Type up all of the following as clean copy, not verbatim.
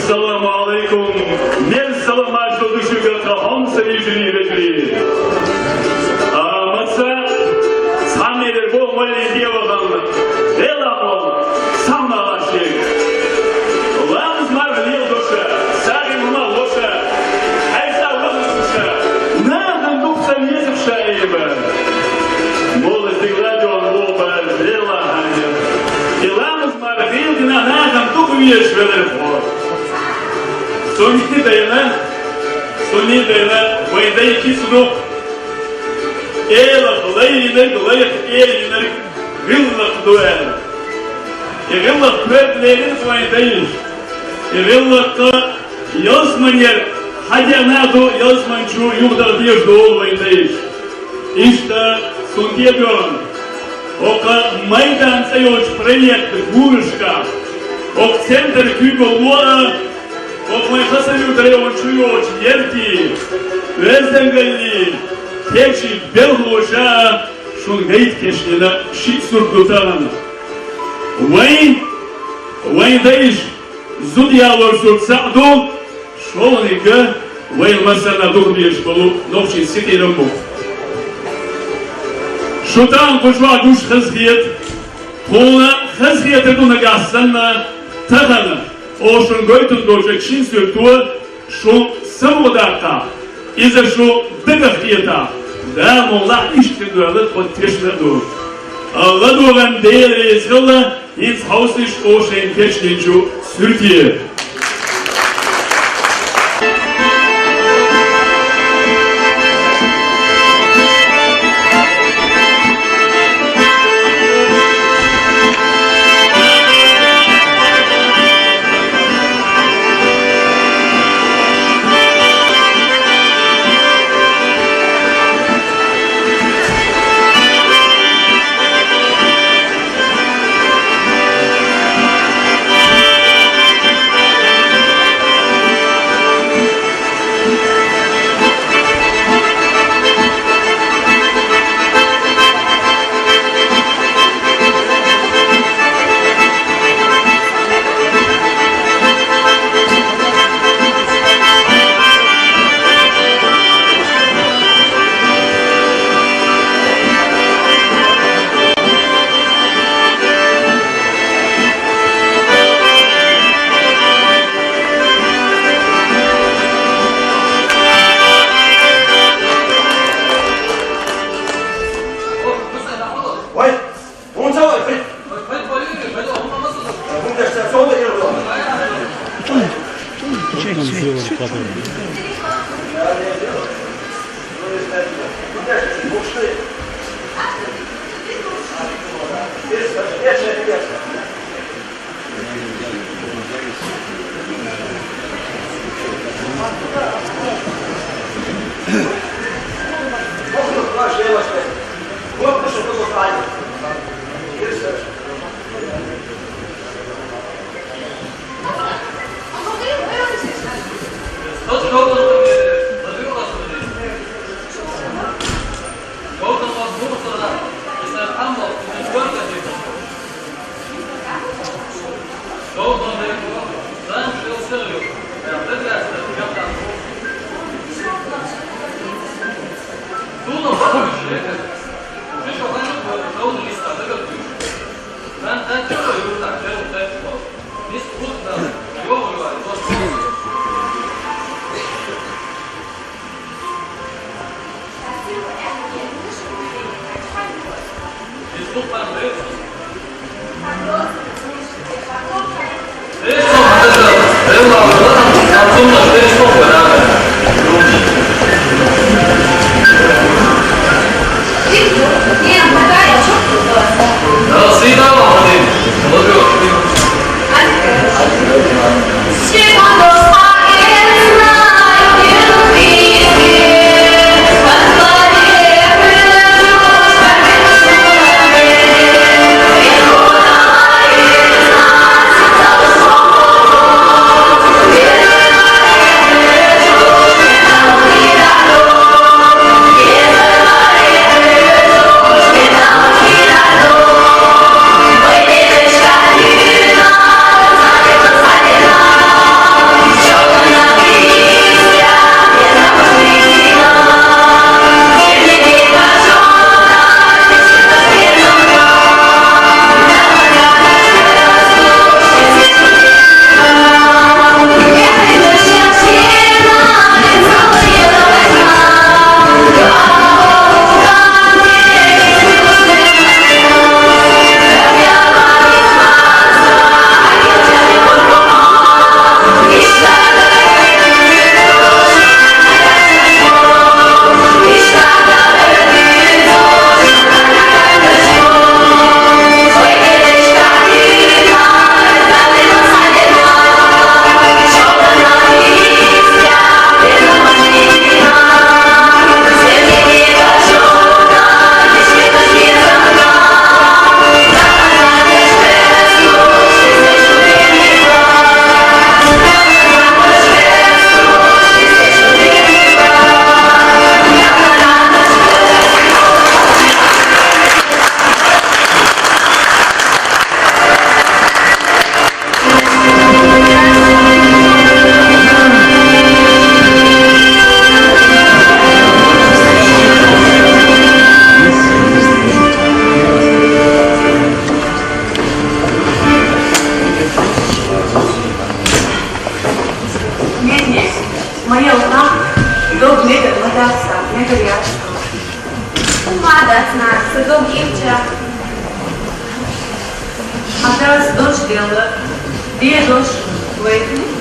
Assalamu alaikum. Men salamlar çalışıyor taham sevgili vekili. Masa sameler bu mali diye bakalım. Ela ol. Samla şey. Allah'ımız marveliyor doşa. Sarıma doşa. Aysa doşa. Nereden doksan yesip şaibe. Mola zigladyon loba ela hani. Allah'ımız marveliyor dina nereden dokuyor şöyle. Sonraki dayana, vayda iki sunu, gılayık, gıllık duel. Gıllık köpleriniz vaydayız. Gıllıkta yazmanyer, hacanadu yazmançu yuhda diye doğul vaydayız. İşte son diyebiliyorum. Oka maydansa yoç proyekt Guruşka, ok center Küboluğa, Okmay Hasan'ı dayıvan çuyoç yerki, özden galli, tekşi belhoşa, şun gayet keşkine şik surdutan. Vayn dayış, zudyalar surtsaqdu, şolunike, vayn masana duhbiyeş bolu, nokşin sitirim bu. Şutan kuşva duş hızgiyet, kola hızgiyet eduna gassanna, tağana, Oşun goytun doçek şin sürtüğü şu sıvıdaka, ize şu dıgıhtiyata, da molla iştidüğü potteşme dur. Allah doğan değerli izgılla, ins hausiş oşen keşkincu sürtüğü.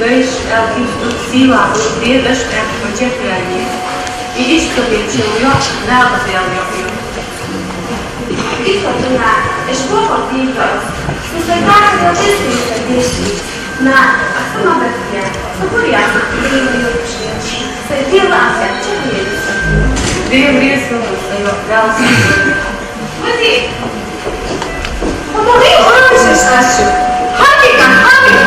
gaišs elkības dzīvā būs dieveši pēc par ķeprēņiem. Ir izskatīt šo joku, neapatēl Izskatunā, es kopā tīkos. Es vai kāds jau izskatīt ar diešķīt. Nā, esam abetkiem. Kur jāsaka brīvi jūkšiem? Sai pilās jā čeprēļus. Dievu ieskalus, jo vēlas. Vadīt! Un man jau ānšas esmu. Hagikam,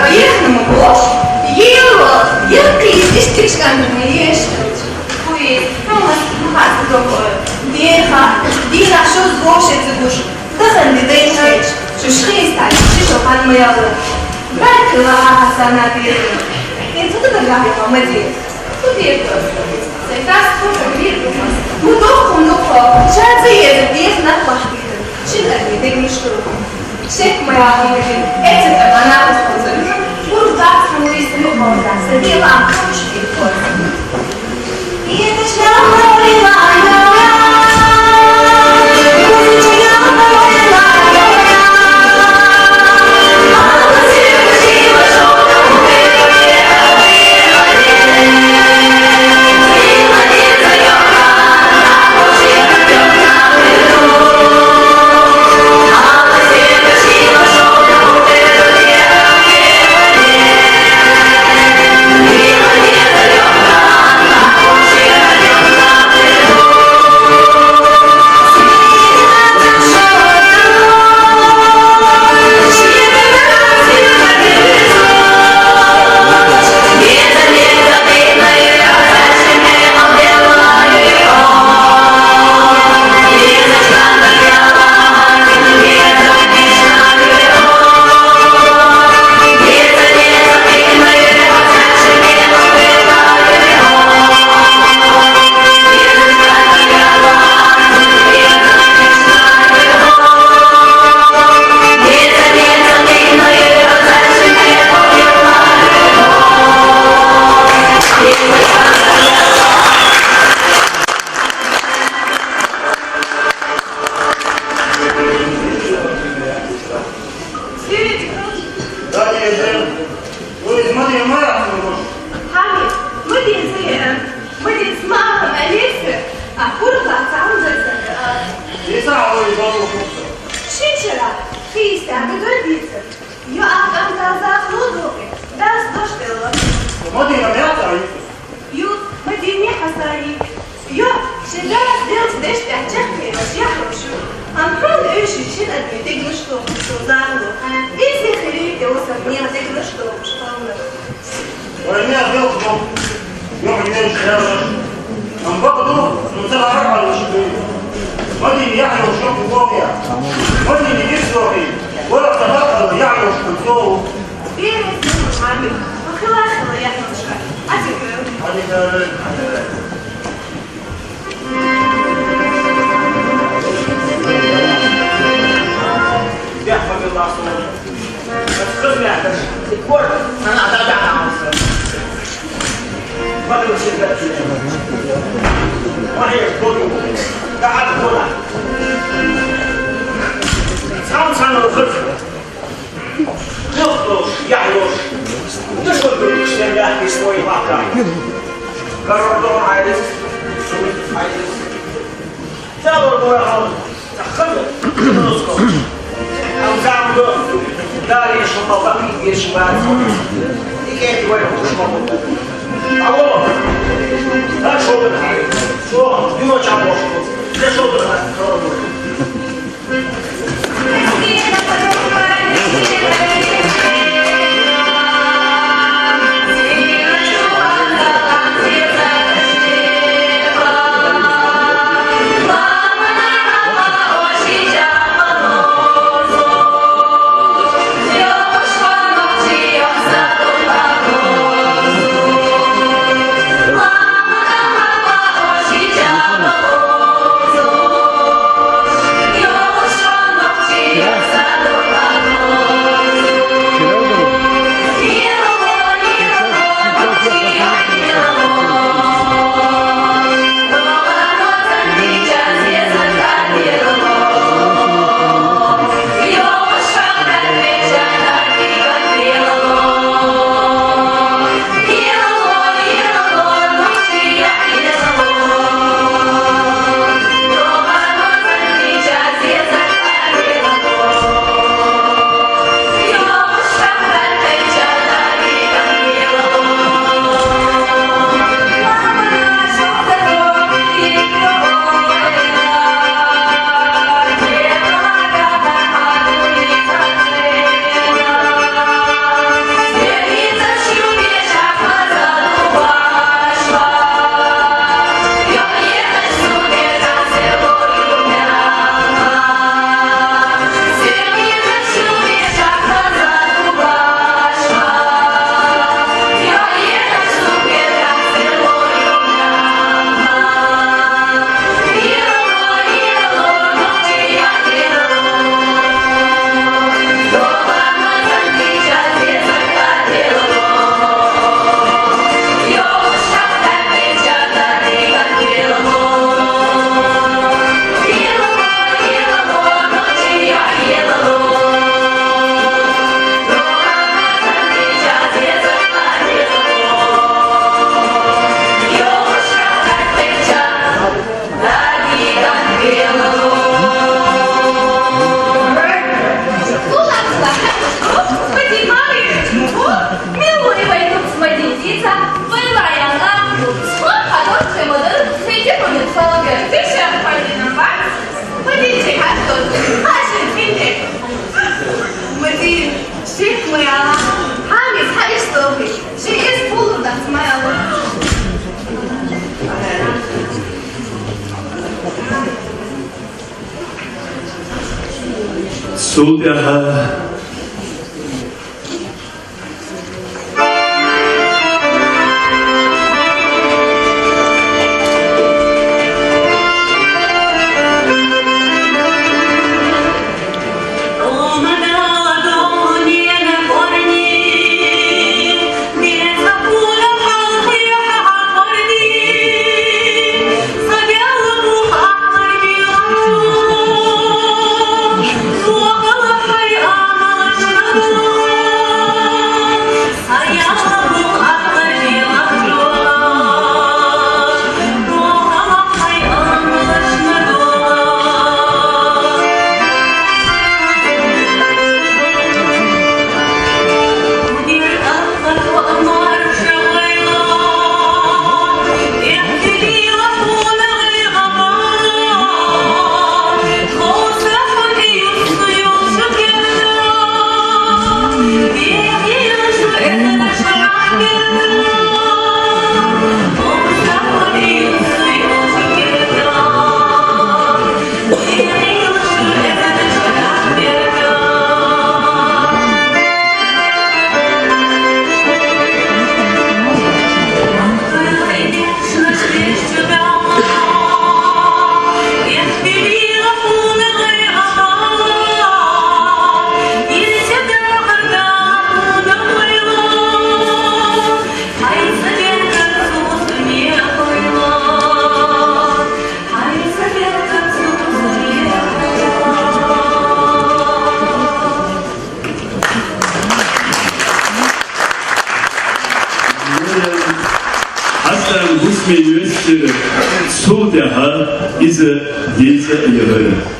pa ieknumu bošu. Jēlos, jēlkīs iztikškanu ma iešķelts. Kui, kāds dokoju. Dīrā šos bošets dušu. Tas andi dēļšēč. Šo šķīstāļu, šišo pan majalu. Bērki lāhā sanā dīrinu. Viens tu tad gāja pa medzīnes. Tu dīrtos. Sai tas kopam dīrtumas. Nu dokum duko. Šāds iedzi diez nakpaštīdam. Šitā bija degnišku. Šeit majā humidin. Eceta man apaskonzori. Kuru tāds man līdz nukauzdās. Ar dievām kapšķīt kozi. Ietaš vēl lāja. صوتها صوتها إذا جيزة يغير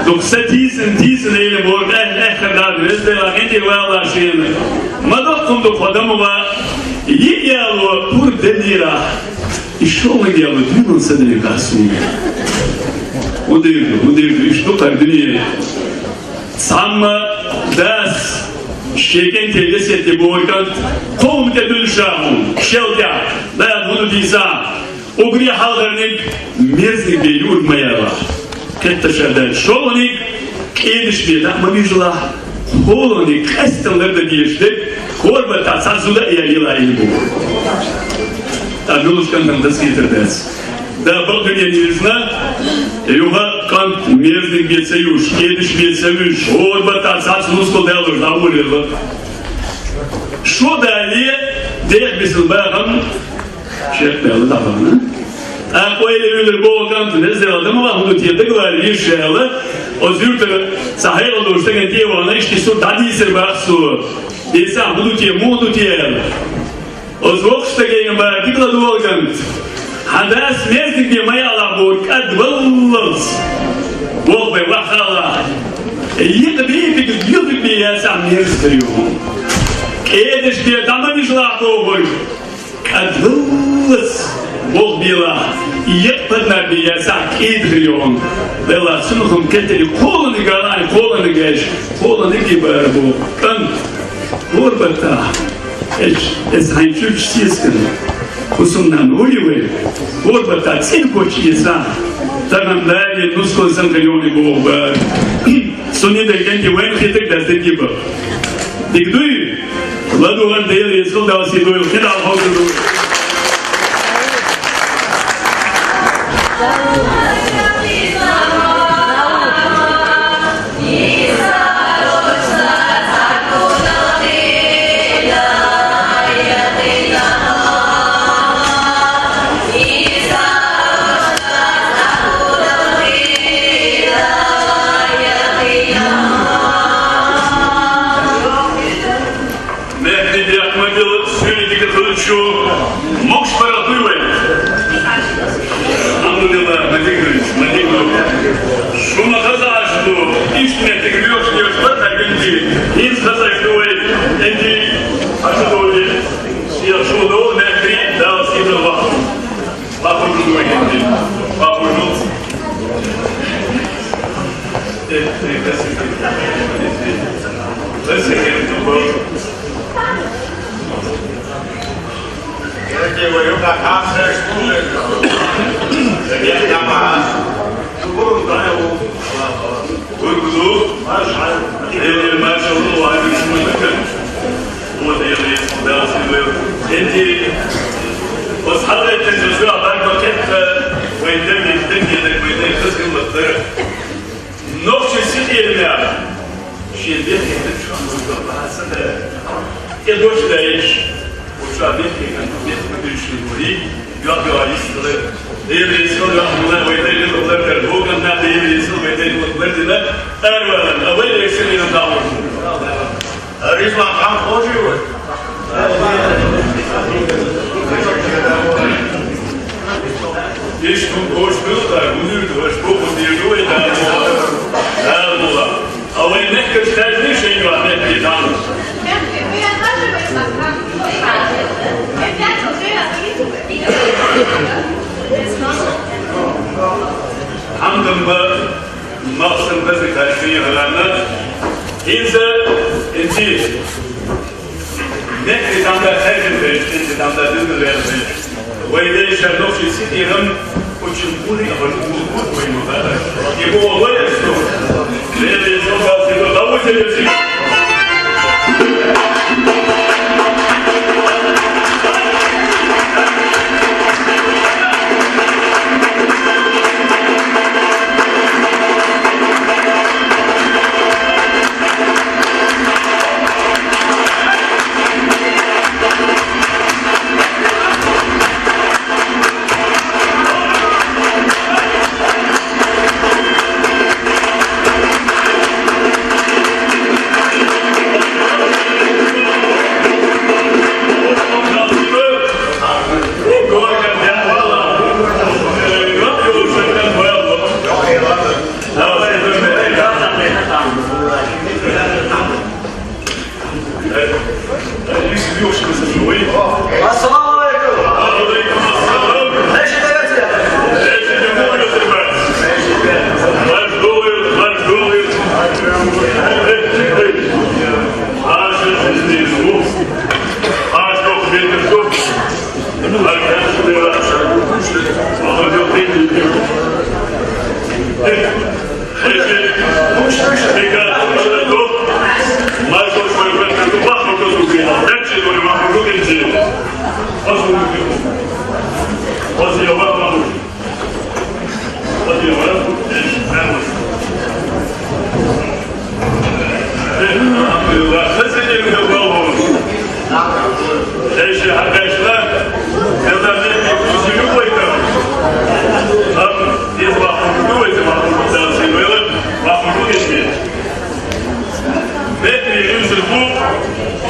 Donc c'est diesen hele woord echt gedaan is, de la gente wel la scena. Ma dopo quando podamo va io pur denira. E show io non se ne caso. Hudaydı, işte tardini. Samma das şeken tevlesette bu organ komite dönüşamın, şelga, da bunu diysa, o gri hallarının mezli bir yurtmaya var. Ketteşerden şolanik, ediş bir dakma müjla, holanik, estanlarda diyiştik, korbata sazula eyayla bu. Tabloluşkandan da getirdiz. Da bu dünyanızda, yuva kan mezli bir seyuş, ediş bir seyuş, korbata sazuluskol değerler, da vuruyorlar. Şu dali, değer misin bakalım, şeklerle tabanı. Öyle öyle bu kanıtı ne zaman ama bunu diyecek var inşallah. O zürtü sahil olursa diye ona işte su dadisi var su. İnsan bunu diye modu diye. O zoksta gelen var dikla doğalgan. Hadas mezdik diye mayala bu kadvallas. Bu be vahala. Yık bir yık bir insan mezdiyor. Ediş diye tamam işler bu. Kadvallas. Bol bila, yepyeni bir yasak idriyon. Vela sunuhum keteli kolunu galay, kolunu geç, kolunu gibi bu. Ben gurbata, es hançuç siskin. Kusumdan uyuyor. Gurbata sen koçiysa. Tamam derdi nuskol sankalyoni bu. Soni de kendi ven ketek derste gibi. Dikduy. Ladulan değil yazıl da asidoyul. Keda hazırlı.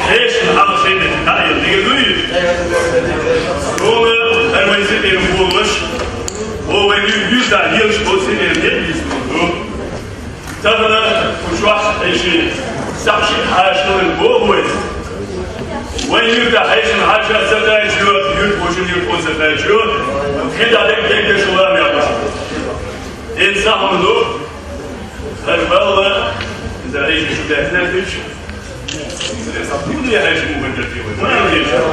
Heşin al şeyde, hayır, ne geliyor? Onu hermeyse benim bulmuş. O benim 100 tane yıl olsa benim hepimiz buldu. Tabii da uçak eşi, sapşin haşların bu boyut. When you da heşin haşa satayıyor, yurt boşun yurt olsa satayıyor. Hidadet tekrar şular yapar. İnsan onu, her valla, İzah heşin şu defter hiç. Bu diye her şey bu kadar diyor. Bu ne diyeceğim?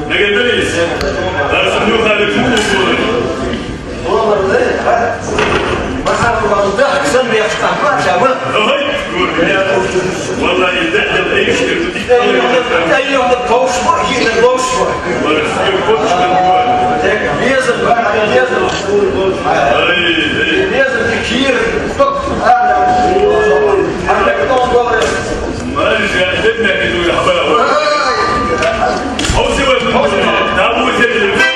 Ne gederiz? Dersin yok hadi kim bu? Bakalım sen mi yaptın? Acaba? Hayır. Vallahi de değiştirdi. Dayımda kavuşma, yine kavuşma. Barışıyor konuşman bu. Yazın, yazın. Yazın, fikir. Artık $10. Marca etmek diyor haber var. Hausi var mı? Tabu sebebi.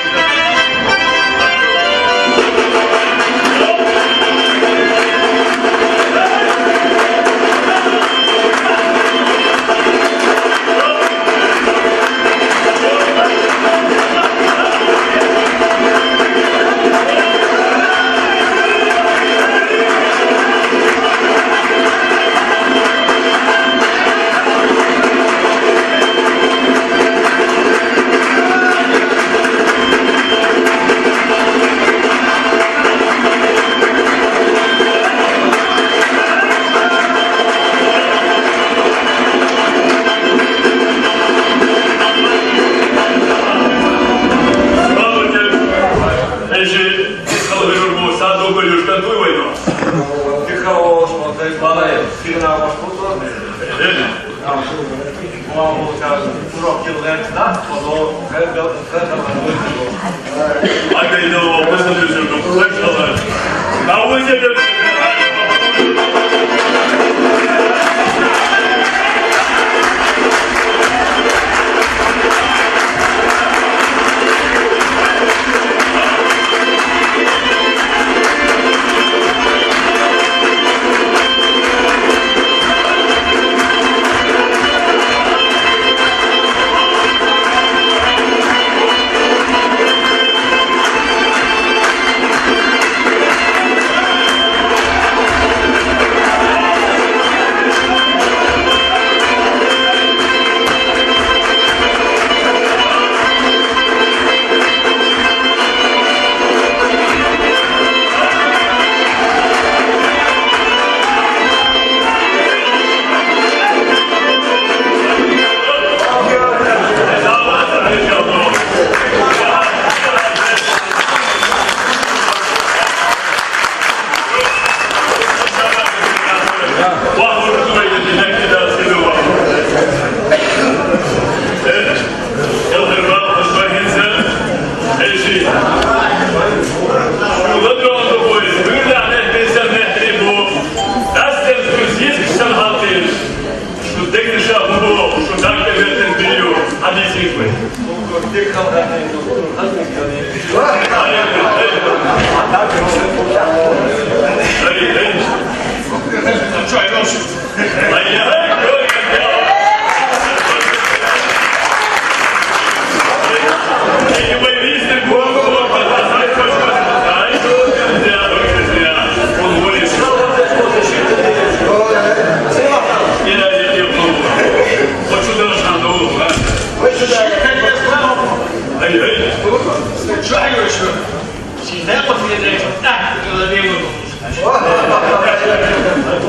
Hadi ne o, nasıl üzüldüm, kuşalar. Tabu sebebi.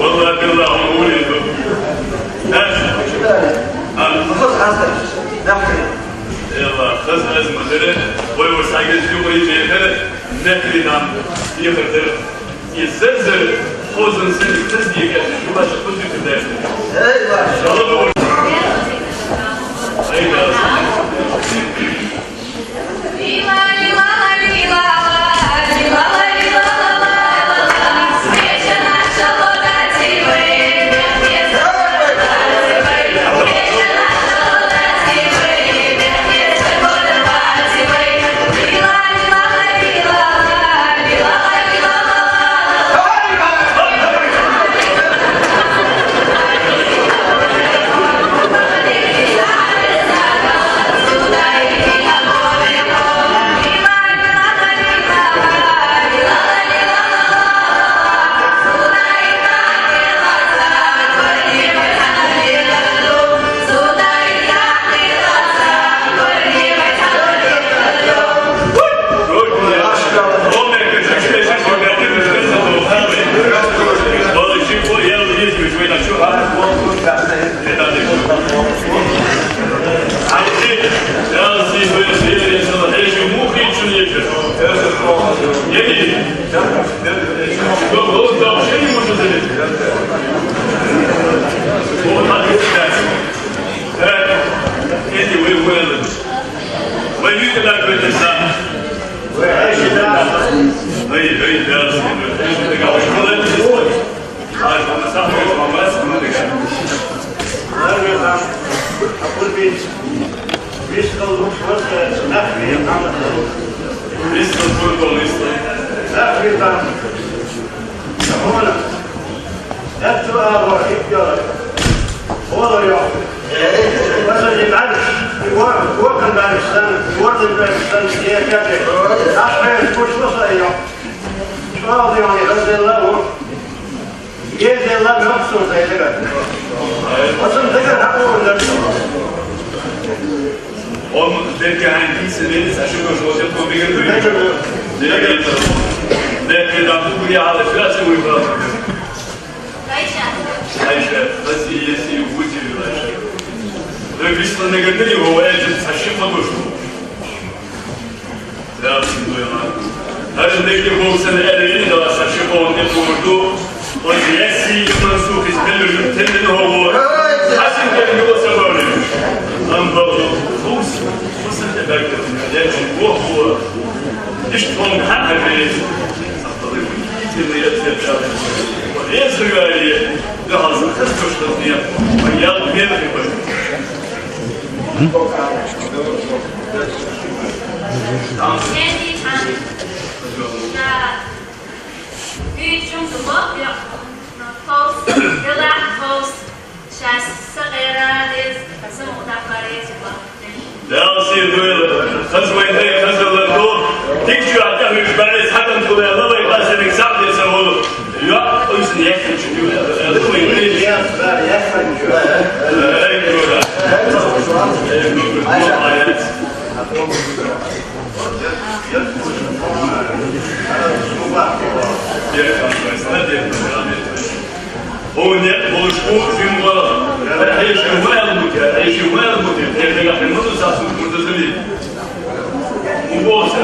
والله بالله أقول يلا خذ لازم مثلا ويوسع يجي ويجي ناكل نعم يخرج يزلزل خوزن سنة تزدي كذا شو باش تقول في الداخل ايوه söyle sana her şey muhri için yeter. Yedi. Yok oğlum daha bir şey mi olsun dedi. O hadi dersin. Evet. Anyway, well. When you get back with this up. Hayır, dersin. Şimdi kavuşmalar bir şey. Hayır, bana sahne olmaz. Bunu da gel. أقول بيت بيشتغل وقت نحوي عمل Liste futbol liste. نحوي طعم هنا أنتوا أبغى يلا والله يعطي مثلا يبعدش يوقف بعد السنة يوقف بعد السنة هي كذا عشان كل وصل يعطي شو راضي يعني رضي الله يجزي الله بنفسه زي كده أصلا تقدر حقه لنفسه Onun belki hangisi beni saçımız olacak bu bir gün duyuyor. Dile geldi. Ne kadar bu ya hale biraz uygular. Ayşe, nasıl iyisi bu gibi Ayşe. Ve biz sana gönderi o evde saçımla boşu. Dersin duyuyor. Her nekli bu sene elini de saçım onu vurdu. O diyesi mansuk izbelirdim tendini o. Hasin geldi o sabahı. Anladım. وصل لبركة لكن وهو يشتغل محل البيت اللي يتبع ويسرق عليه لحظة تسكش تطنية ويال بين البيت Dersi duyulur. Kızmayın diye kızılır dur. Dik şu hatta hükümeti sakın kılıyor. Ve başını sağ dese olur. Ya o yüzden yakın çünkü. Alırmayın. هو النت مشهور في مباراة هيش وين المكان هيش وين المكان هي في المدرسة المتزلين مبوسة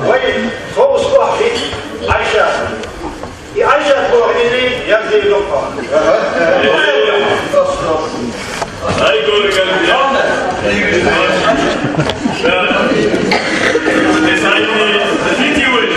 وين فوق صباحي عايشة عايشة بوحدي يبدي لقاء هاي قول قلبي تساعدني تجيتي وين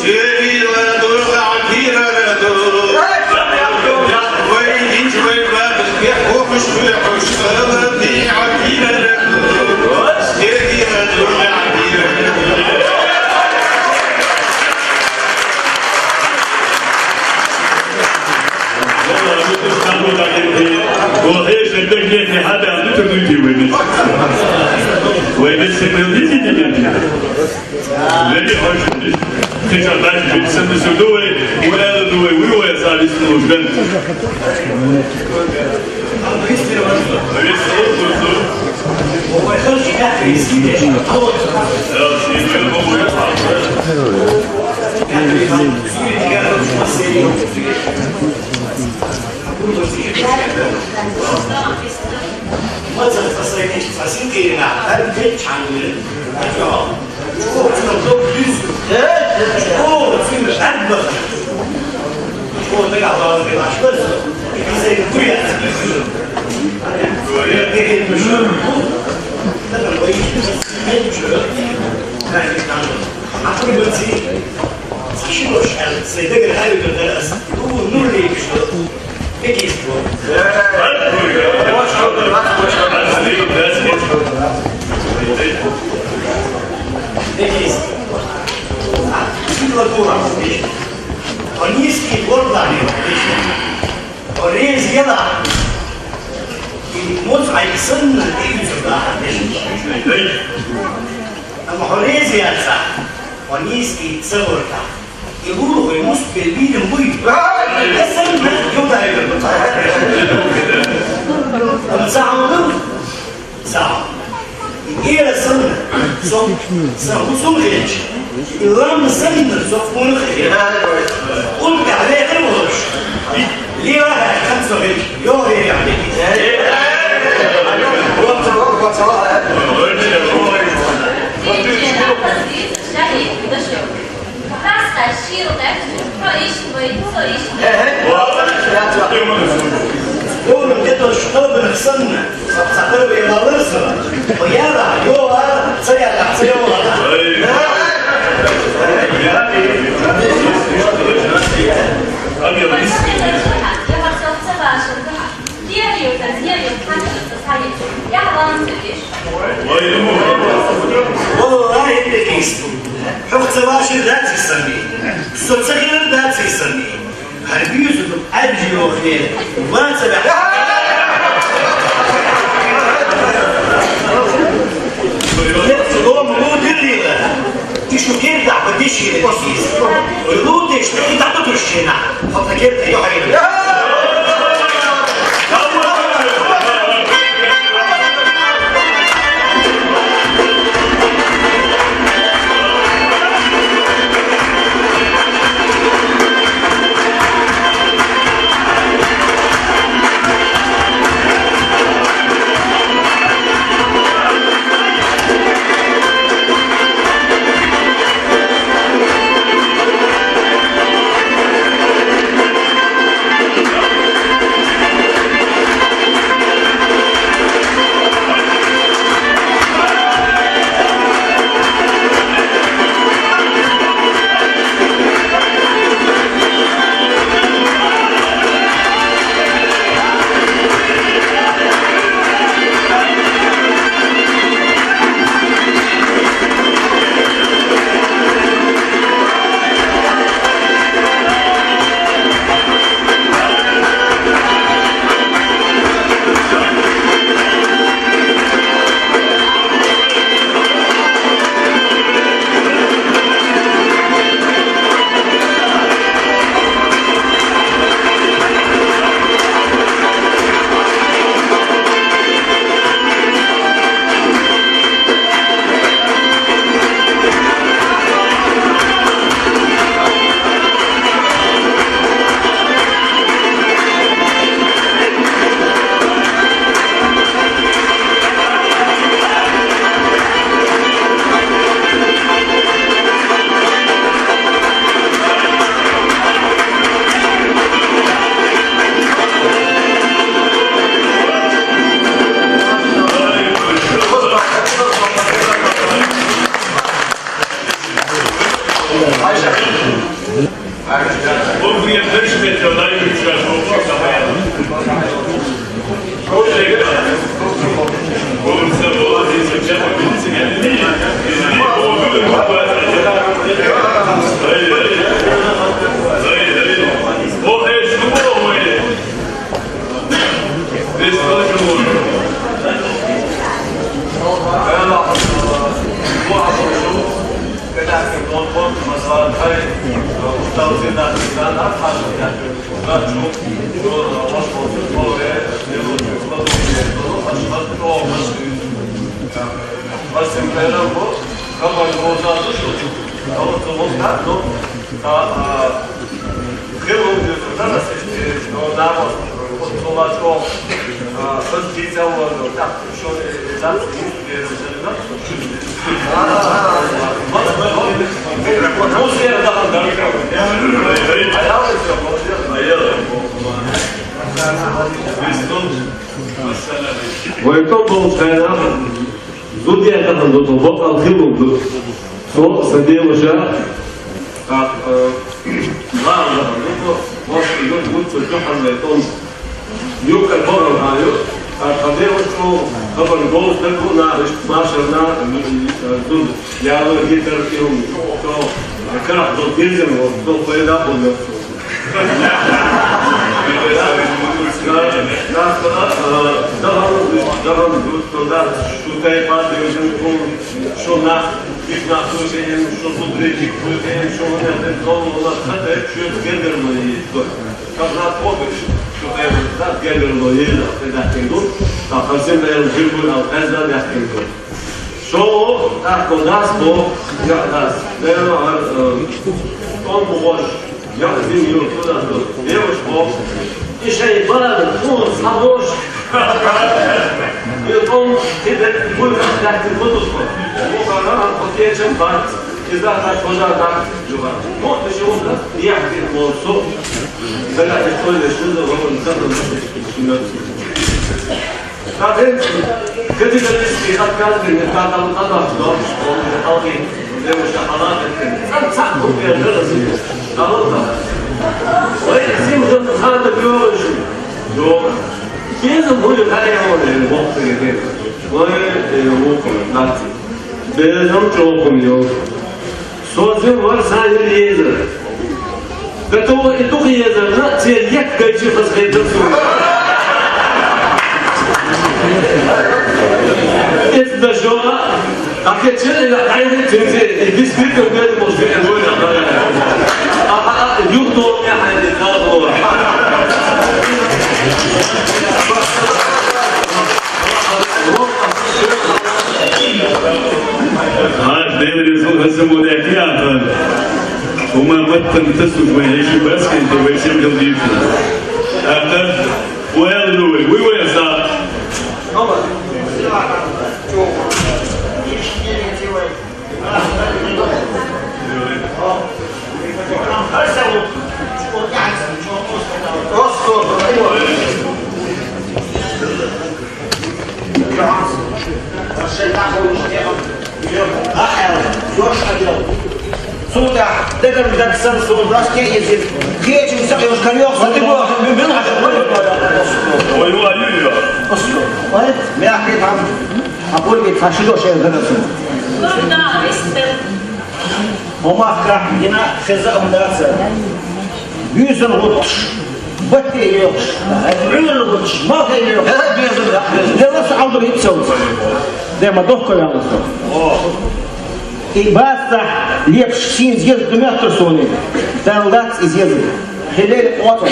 Sevil ve dur, akira ve dur. وين السكرتير دي ليه هاش تيجي بعد بيسمى سودوي ولا دوي ويا سالس نوجن هو يخرج يحكي يسكت مثلا فاسين كينا هل بيت عن هو في الأدب هو تقع ضرر في العشبة زي الكوية Oniski gordani orez yela moz ayısın yüzüda ama orez yelsa oniski sıvırda يقولوا الموس بالبيد المبيض بس انا يوضع لما ساعة ساعة إيه السنة صوم خيرش الرام السنة صفون خير قلت عليه غير مهرش ليه واحد خمسة خيرش يوهي يعني يقولوا كده الشطاب نفسنا ساعتين بيمارسها ويلا يوها سيلا والله انت كيس حفظ سباشر ذات يسميه سوتسخير ذات يسميه هربيوز أجي وخير وما سبح هو موجود اللي تشو كير دع بديش يبصيس ولو تشتري دع ترشينا فكر يا حبيبي ويطبق خيرا زودي أكثر من طبق الخير صوت سدي وشاء ما وصل يقول قلت الجحر ليتون يوكل برا هايو خديه وشو خبر جوز تكون ما شرنا دول يا ولد جيتر فيهم شو كان دول جيزم ودول فيدا ولا دارم دوست دار شو تای پاد دیوشن کن شو نه بیشتر توشیم شو سودری کیکویم شو نه دکتر ولا خاطر شو گندر مایی تو کارنا خوبش شو تای داد گندر مایی لا تدخلون تا خرسیم بیارم جیبون او تازه دخلون شو تاکو داس بو یا داس بیارم اون بوش یا زمین تو داس بو دیوش بو شيء بلد تكون صبوش يقوم كده يقول تحت الخطوط وقررها الخطية جنبات إذا كانت وجهة جوا مو تشوف يحكي الموضوع إذا لا تقول الشذ وهو نسبة بعدين كده الاستيقاظ كان من بعد القدر دور أوكي زي مشاحنات كده صعبوا في الجلسة قالوا ويحسين جنب هذا اليوش يوم كيزم هو الحياة الوقت كده ويوقف ناتي بيزم جوكم يوم صوتهم ورسان اليزر كتو إتوخي يزر ناتي يكا يجي خسخي تنسو إذا جوا أكيد شيء إذا عايزين تنسي البسكويت وقاعد مشفي أقول يقدر يعني الأرض هاي دير يسوق هسمو الأكياف وما متن تسوق ويعيشوا بس كنت ويشم جديدنا أخذ ويلوي ويوسع Сюда, это когда сам сон, раз не ездит, кречем, все, и уж конек, ты был, ой, мягкий там, а польки фашидош я занесу. Омавка, дина, хеза умдаться. Yüzün uç, battı yok, rüyün uç, mağda yok. Ne nasıl aldır hiç savuz? Dema doh koyalım. И баста лепш син з'їзд до метр сони. Далдац і з'їзд. Хелель отом.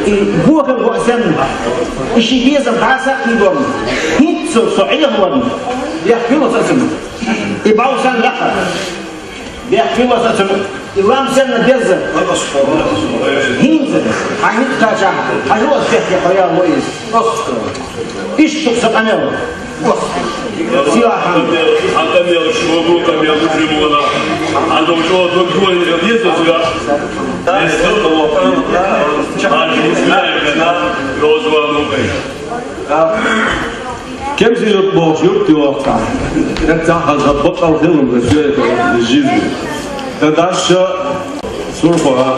И Богом васен. И шибезом баса идом. Хитцу со'илем вон. Яхфилу сасым. И баусан лаха. Яхфилу сасым. И вам сен безе. Хинзе. Ахит кача. Ахилос бехе хоя лоис. Иш тук сатанел. حتى من الشباب كم يضربون عندهم شو دكتور يجلس ولا يسوق وقام عاجز لا يبغى روزوا نوبي كم سيرت بوش يبتي وقتها انت هتضبط الخير بشويه الجيزه تداش صرفها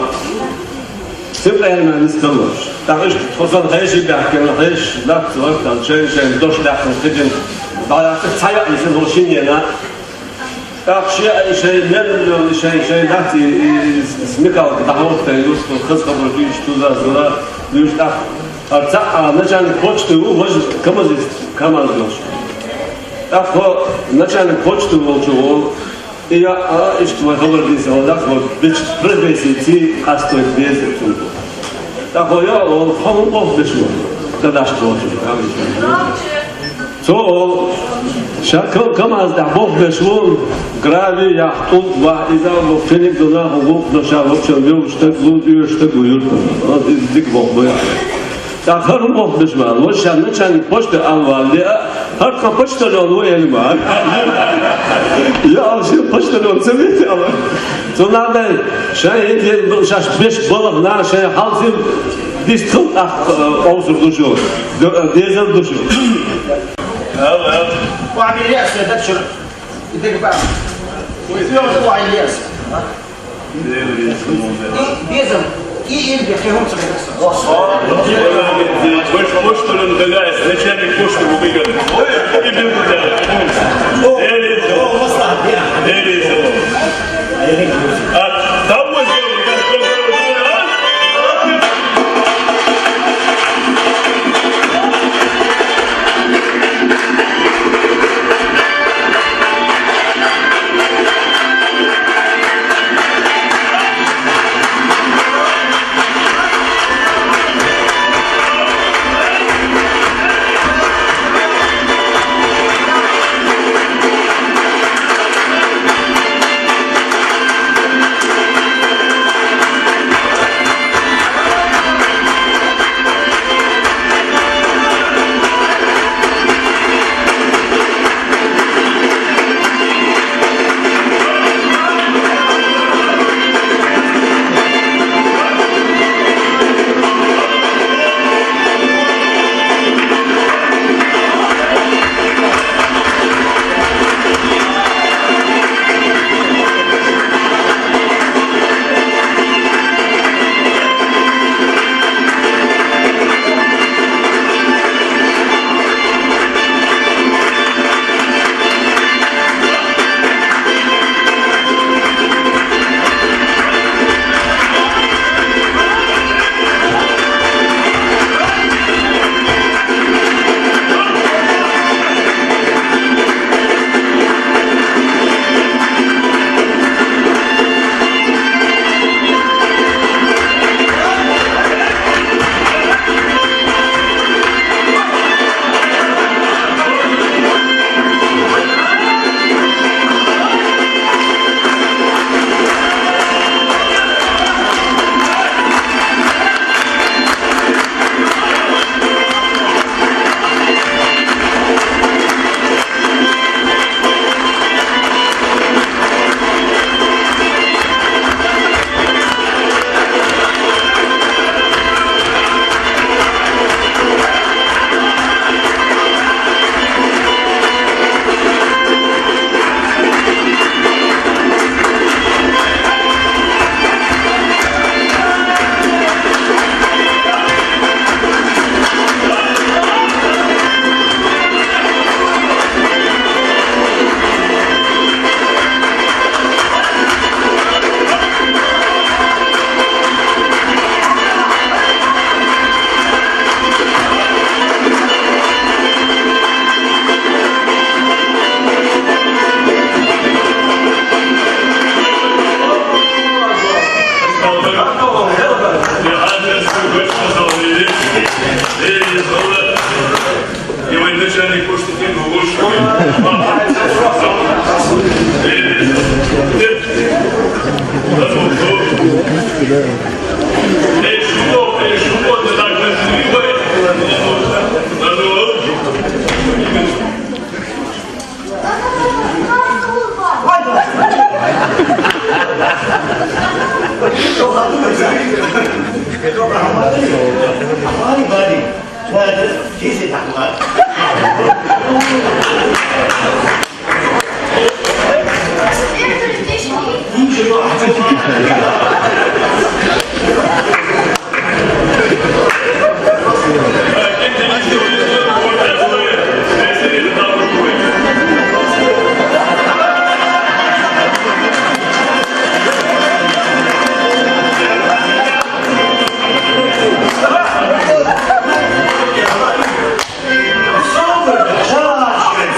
سبع ما نستمرش تعيش خصوصا هيش بيحكي هيش لا توقف شيء دوش داخل الخدم بعد تصير مثل روشينينا أشياء أي شيء نعمل شيء نحتي اسمك أو تحول تيروس خص خبر فيش توزع زلا ليش أرتاح نجان كوتش تقول وجه كم زيست كم زيش Tako, načelnik počtu volču, ja išto govori se o tako, već pred mjeseci, a sto je 20 čunko. Tako, ja, homo pohbešno, kada što hoću. So, šakal kamaz da pohbešno, gravi jahtun, va izam vokčenik do naho vok, doša vokčel vjel štek lud, ju štek ujurka. Dik vok boja. Tak harun pohbešman, vošan načelnik počtu alvalli, her kapaçtan o elim var. Ya şu paçtan o sevdi ama. Sonra da şaş beş balık na şey halsın distul avsur duşu. Dezer duşu. وعلى الياس هذاك شنو؟ يديك بقى وعلى الياس بيزم يلقى فيهم Poštovno gledaj, načelnik pošte u Bigane. I bil da. A tamo je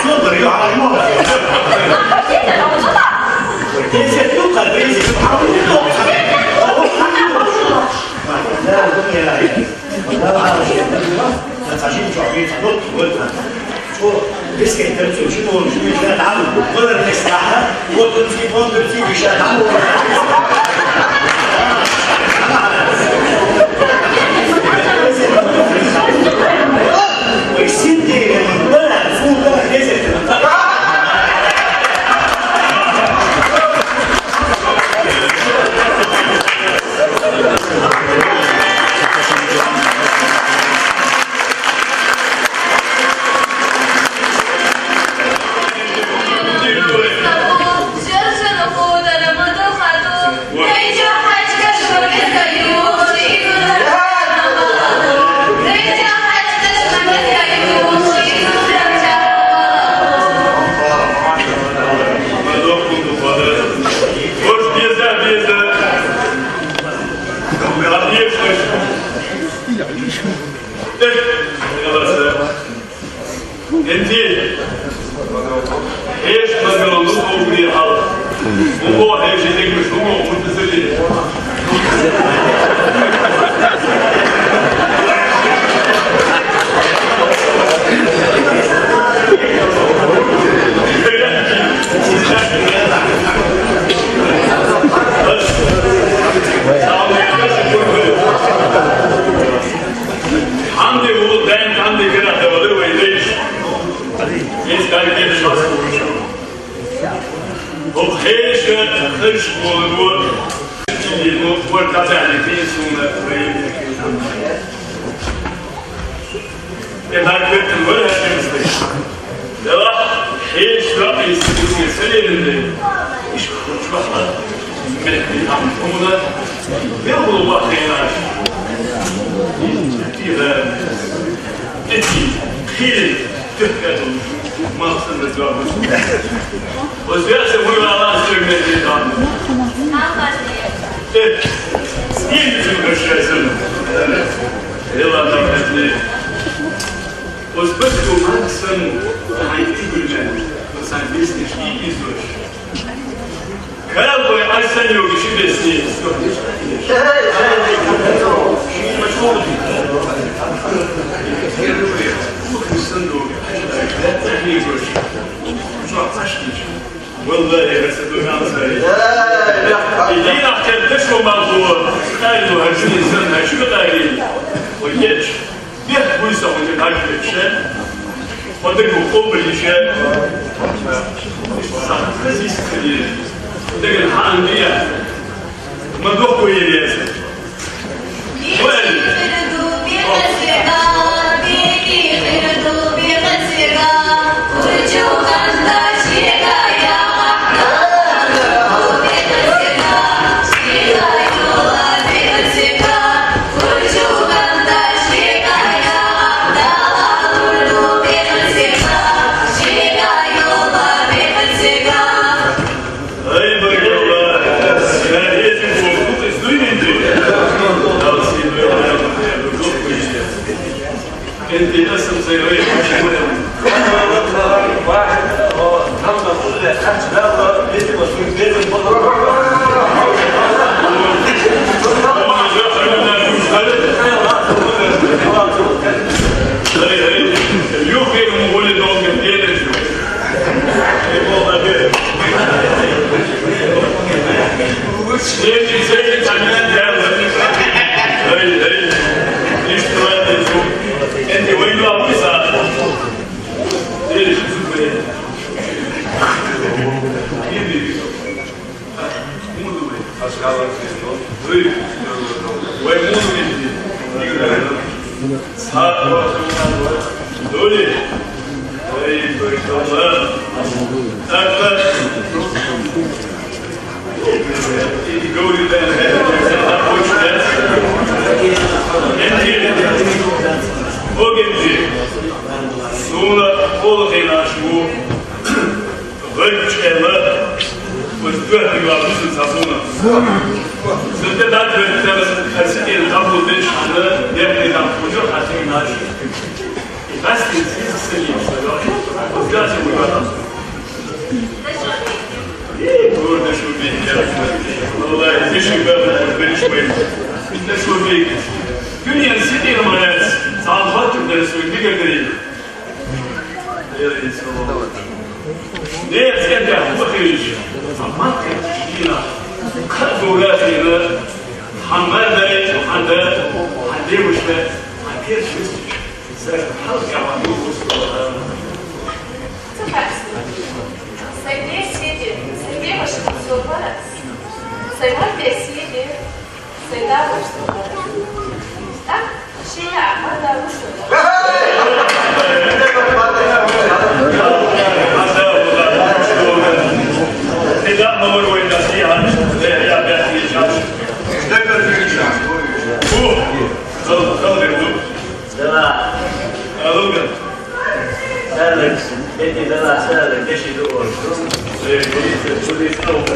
صبر يا çok iyi tutulur. Şu bisikletleri sürüşü olmuş. Bir şeyler daha mı? Bu kadar mesela. Bu tür bir şeyler daha mı? Şimdi böyle soğukta gezelim. Dünya siteye Sağlık Türkleri sürekli göndereyim. Ne etken de bu bakıyoruz. Ama kıyına, kalbura Hammer Bey, Hande Müşbe, Hande Müşbe. Sen halk yapma bu usta. Sevdiği şeydir, sevdiği başımız olmaz. Sevmek de eskidir, sevda başta olmaz. Ha, şeyi yapmadan bu şöyle. Neden numara oyunda siyah? Ya ben diyeceğim. Bu. Kaldır bu. Dela. Alınca. Serlik. Beni dela serlik. Deşidi olsun. Polis oldu.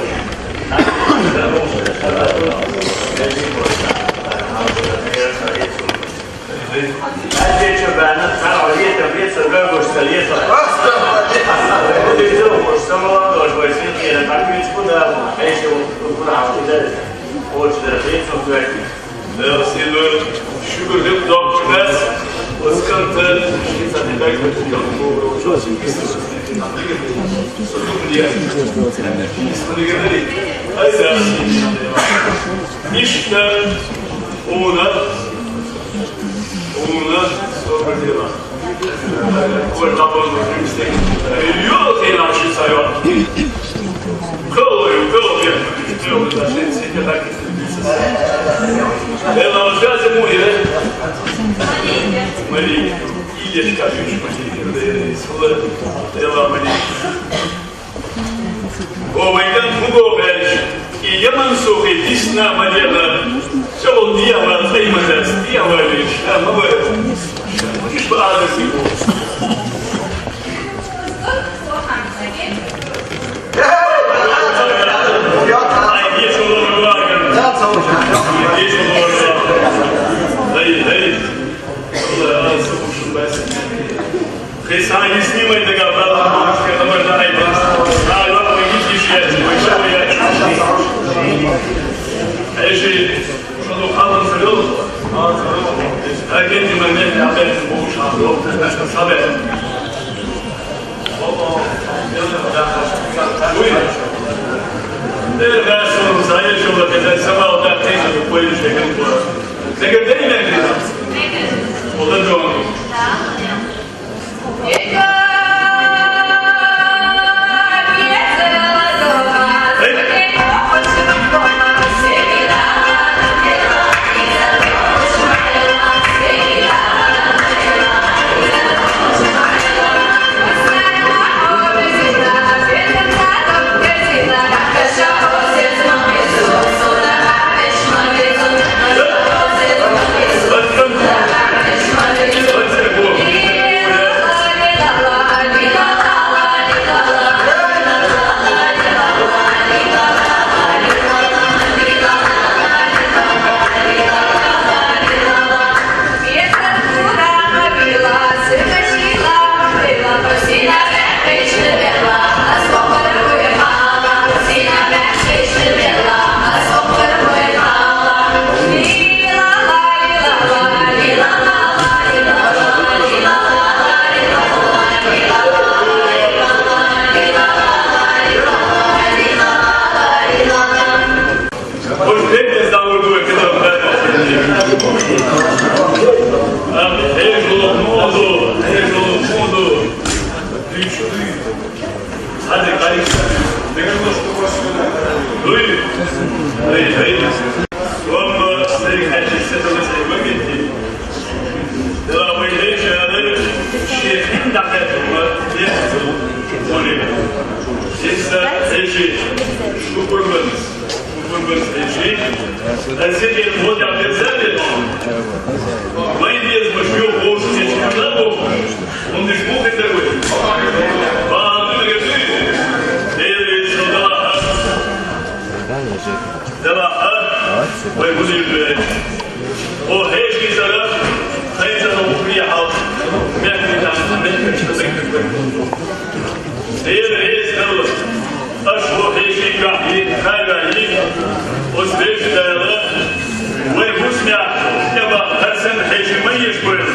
Hadi çobanın tarihiyete bir sebep gösteriyor. Polis olmuş. Tamam da polis yine bakıyor hiç bu da eşi bu haftada ortada bir çok verdi. Seni şükür doktorlar o sıkıntı zaten belki yok. Çok İşte ona sorduğum ortamın yüksek yok enerji sayıyor. Kılıyor. Diyor da şey kadar ben alacağız bu yere. Mali iyi çıkarıyor Mali. Sonra devam ediyor. O meydan bu belki Yaman soğuk disna Mali'la çoğu diyalar kıymetez diyalar ama bu hiç bağlısı yok. Sen istemeydi de galiba ama da ayıp. Galiba hiç iş yapmıyor. Her şey şunu kalın söylüyor mu? Herkes cümlenin haberin bu şahsı yok. Haber. Buyurun. Ben sonra sayı şurada kadar sabah da teyze koydu şekerim bu. Sekreteri mi endiriyorsun? O da doğru. Вы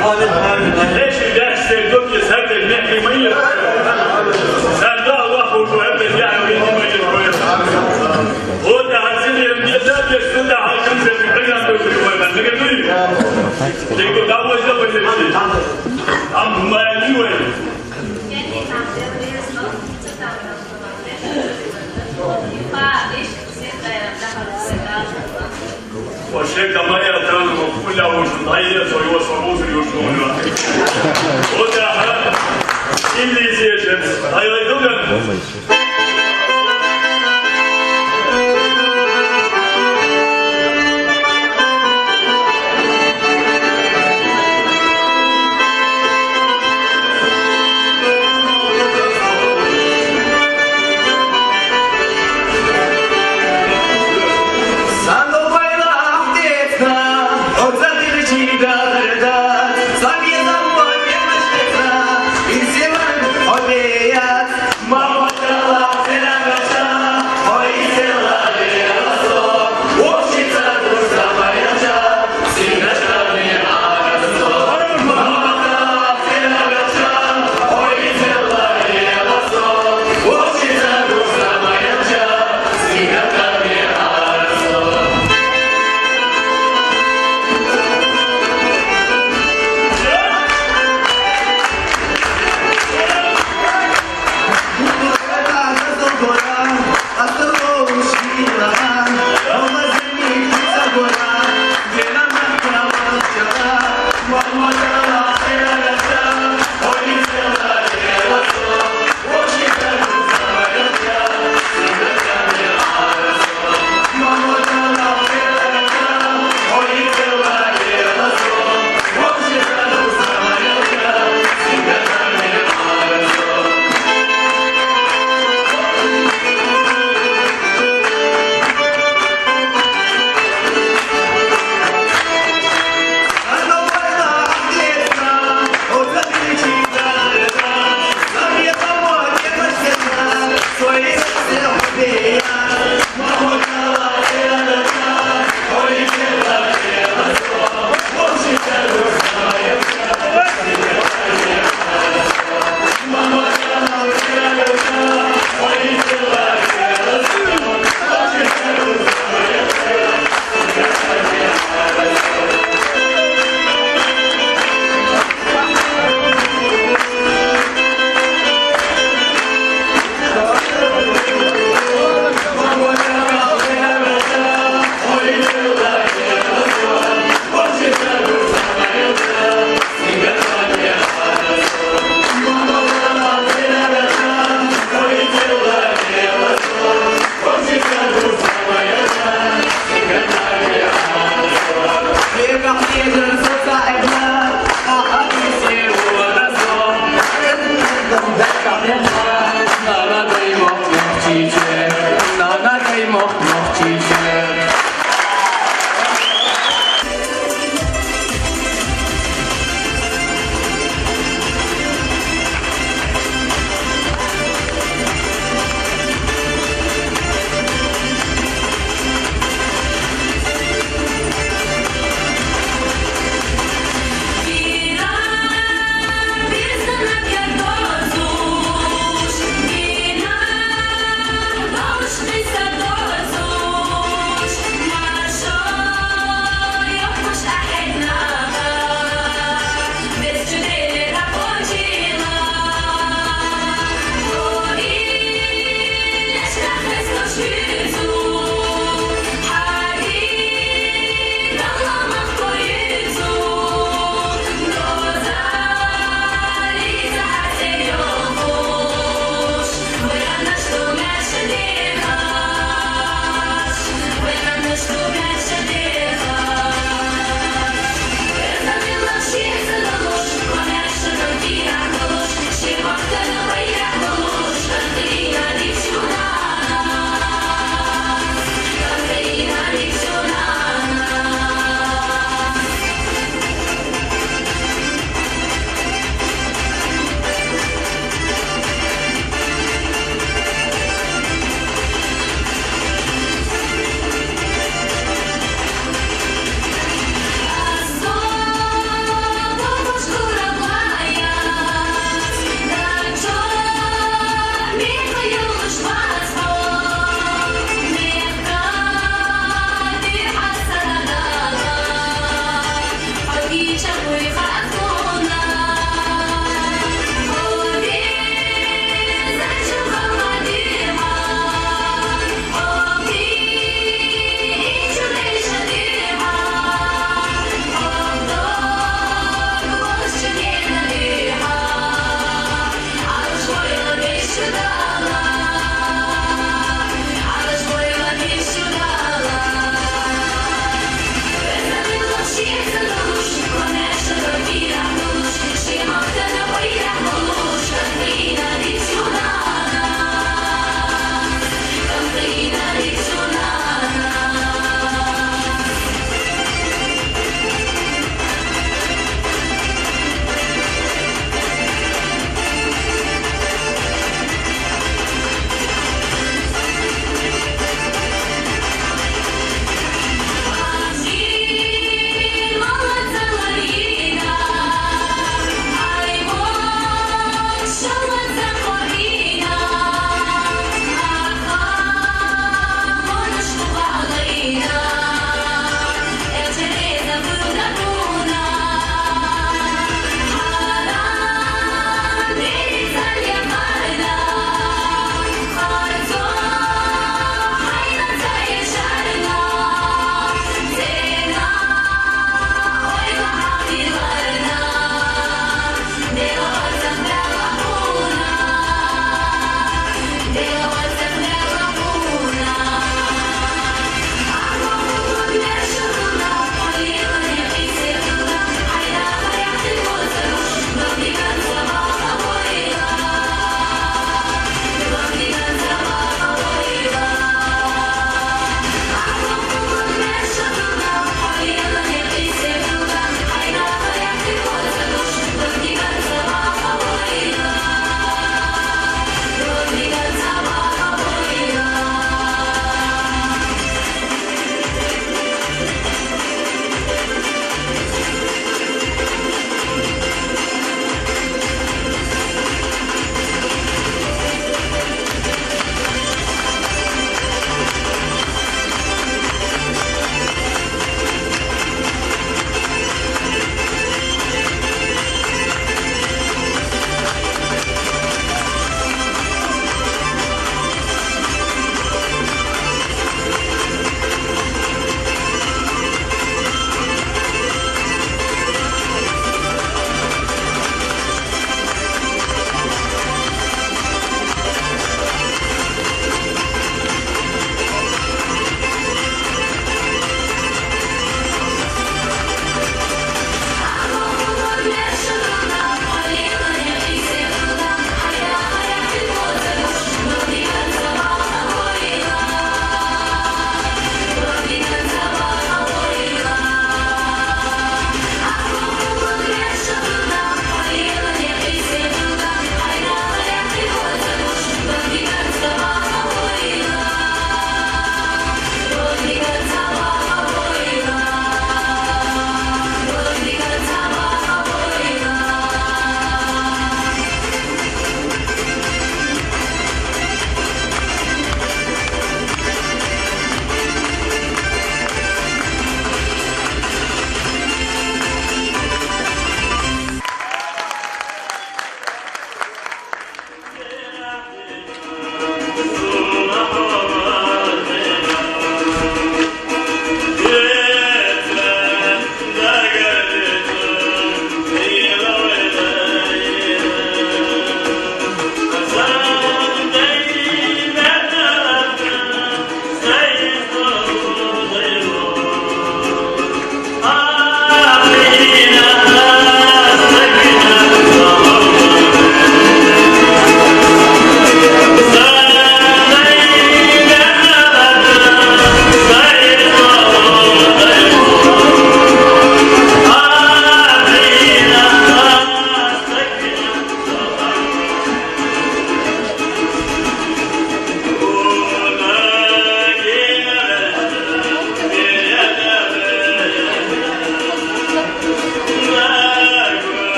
ليش الدرس الدنيا سهل نحكي مية سهل الله وشوهب الجاعة ويجي مية شوية هو ده عزيزي الميزان يشتد على خمسة في حيان دوشي شوية نقدرين لكن دعوة زوج الشيء عم ما يليوه والشيء ما يرتان كله وشطعية ويوصلوه يوصلون وده اللي زي الشمس أيوة يدوغن Mama,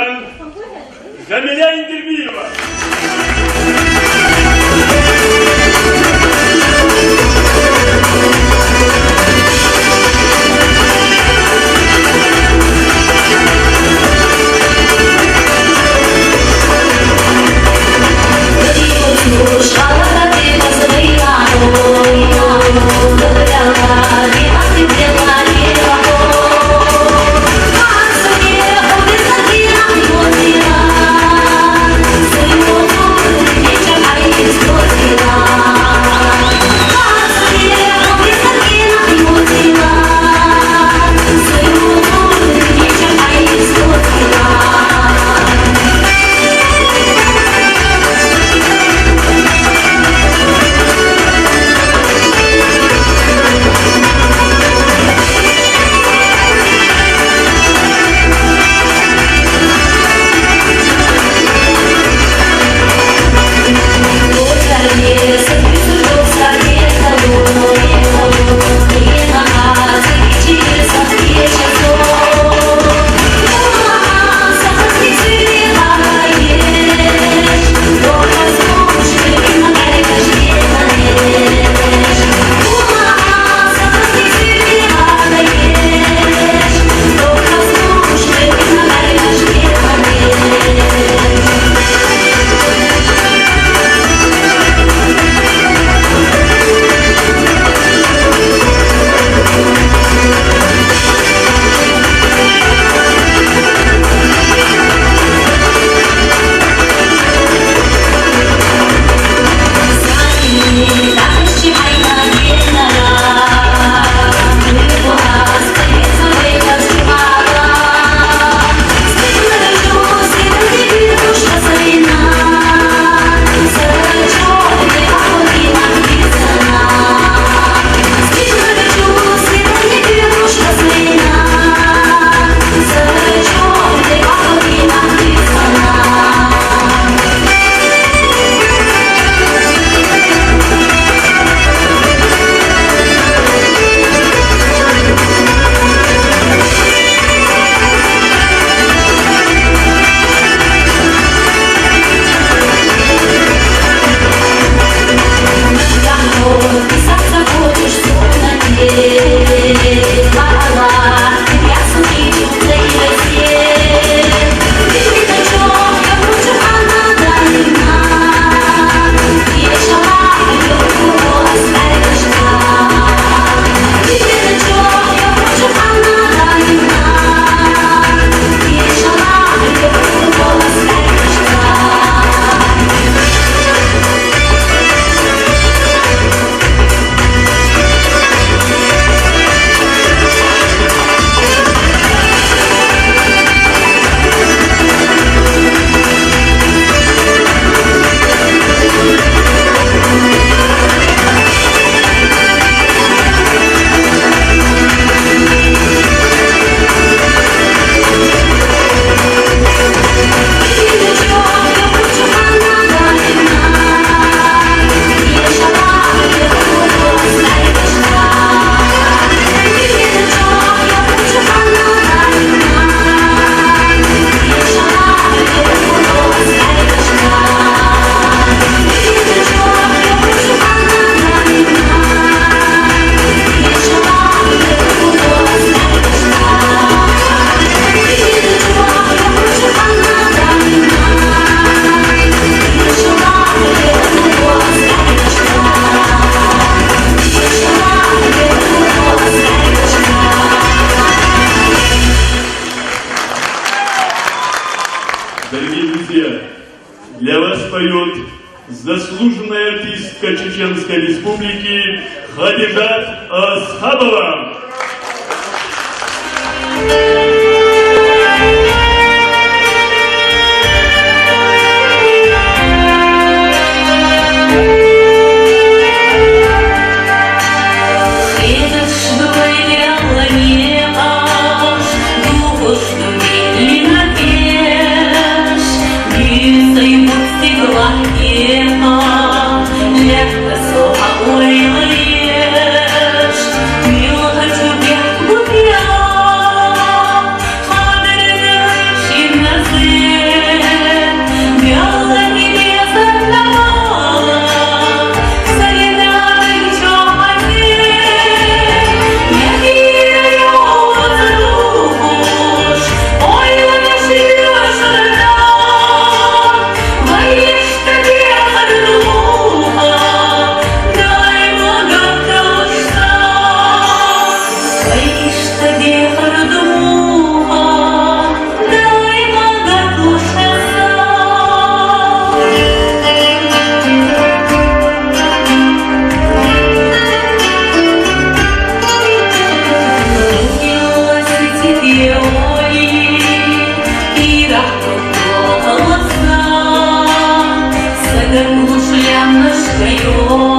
Хан, Жамиля Индербиева. Для вас поет заслуженная артистка Чеченской Республики Хадижат Асхабова. Мило Aşk yok